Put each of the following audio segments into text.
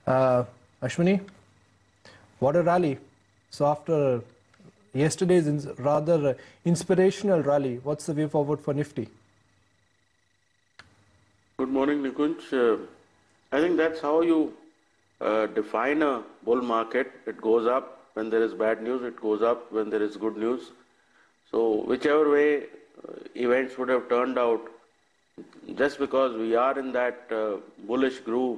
Uh, Ashwini, what a rally. So after yesterday's rather inspirational rally, what's the way forward for Nifty? Good morning, Nikunj. I think that's how you define a bull market. It goes up when there is bad news, it goes up when there is good news. So whichever way events would have turned out, just because we are in that bullish groove,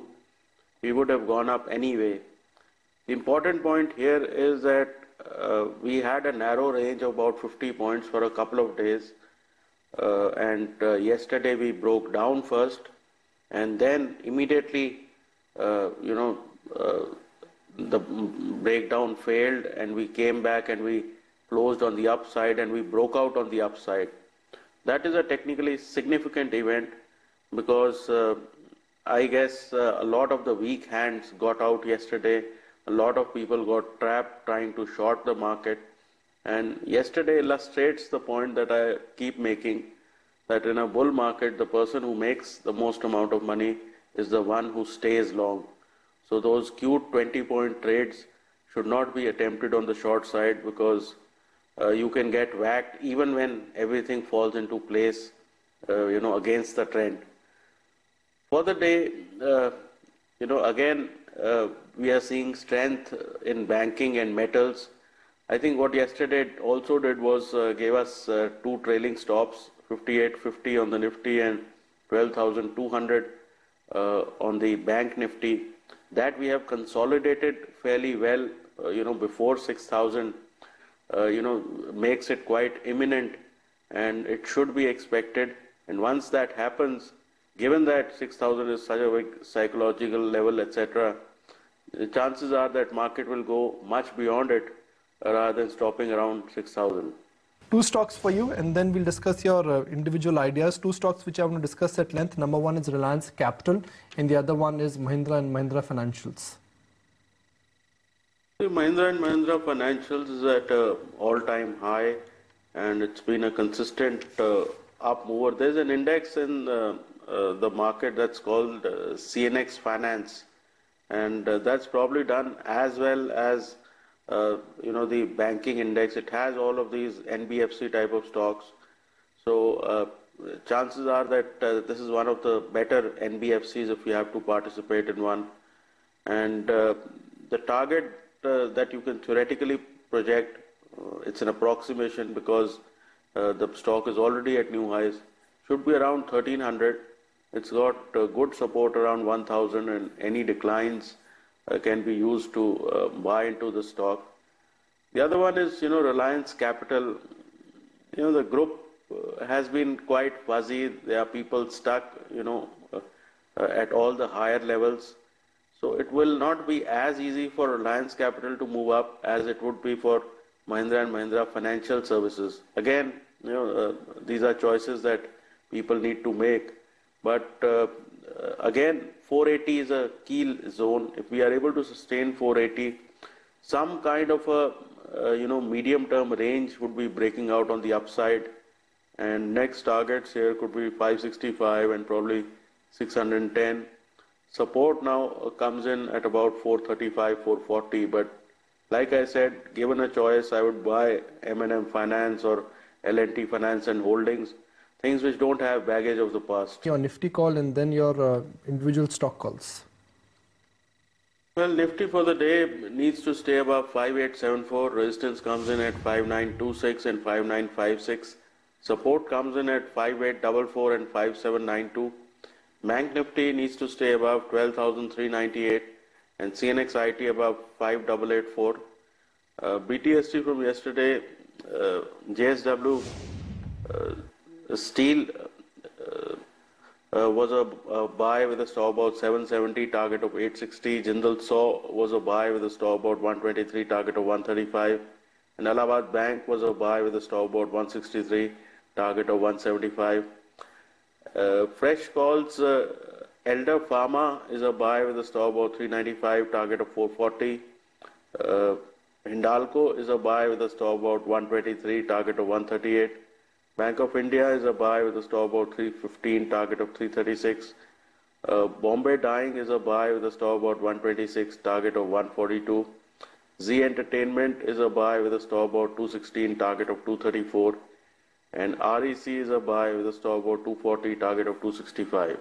we would have gone up anyway. The important point here is that we had a narrow range of about 50 points for a couple of days. Yesterday we broke down first, and then immediately, the breakdown failed, and we came back and we closed on the upside, and we broke out on the upside. That is a technically significant event because I guess a lot of the weak hands got out yesterday. A lot of people got trapped trying to short the market. And yesterday illustrates the point that I keep making, that in a bull market, the person who makes the most amount of money is the one who stays long. So those cute 20-point trades should not be attempted on the short side, because you can get whacked even when everything falls into place, against the trend. For the day, again, we are seeing strength in banking and metals. I think what yesterday also did was gave us two trailing stops, 5850 on the Nifty and 12,200 on the Bank Nifty. That we have consolidated fairly well, before 6,000, makes it quite imminent, and it should be expected. And once that happens, given that 6,000 is such a big psychological level, etc., the chances are that market will go much beyond it rather than stopping around 6,000. Two stocks for you, and then we'll discuss your individual ideas. Two stocks which I want to discuss at length. Number one is Reliance Capital, and the other one is Mahindra and Mahindra Financials. Mahindra and Mahindra Financials is at an all-time high, and it's been a consistent up mover. There's an index in the market that's called CNX Finance, and that's probably done as well as the banking index. It has all of these NBFC type of stocks. So chances are that this is one of the better NBFCs if you have to participate in one. And the target that you can theoretically project, it's an approximation because the stock is already at new highs, should be around 1,300. It's got good support around 1,000, and any declines can be used to buy into the stock. The other one is, Reliance Capital. The group has been quite fuzzy. There are people stuck, at all the higher levels. So it will not be as easy for Reliance Capital to move up as it would be for Mahindra and Mahindra Financial Services. Again, these are choices that people need to make. But again, 480 is a key zone. If we are able to sustain 480, some kind of a medium-term range would be breaking out on the upside. And next targets here could be 565 and probably 610. Support now comes in at about 435, 440. But like I said, given a choice, I would buy M&M Finance or L&T Finance and Holdings, things which don't have baggage of the past. Your Nifty call and then your individual stock calls. Well, Nifty for the day needs to stay above 5874. Resistance comes in at 5926 and 5956. Support comes in at 5844 and 5792. Bank Nifty needs to stay above 12,398 and CNX IT above 5884. BTST from yesterday, JSW Steel was a buy with a stop about 770, target of 860. Jindal SAW was a buy with a stop about 123, target of 135. And Allahabad Bank was a buy with a stop about 163, target of 175. Fresh calls, Elder Pharma is a buy with a stop about 395, target of 440. Hindalco is a buy with a stop about 123, target of 138. Bank of India is a buy with a stop about 315, target of 336. Bombay Dyeing is a buy with a stop about 126, target of 142. Z Entertainment is a buy with a stop about 216, target of 234. And REC is a buy with a stop about 240, target of 265.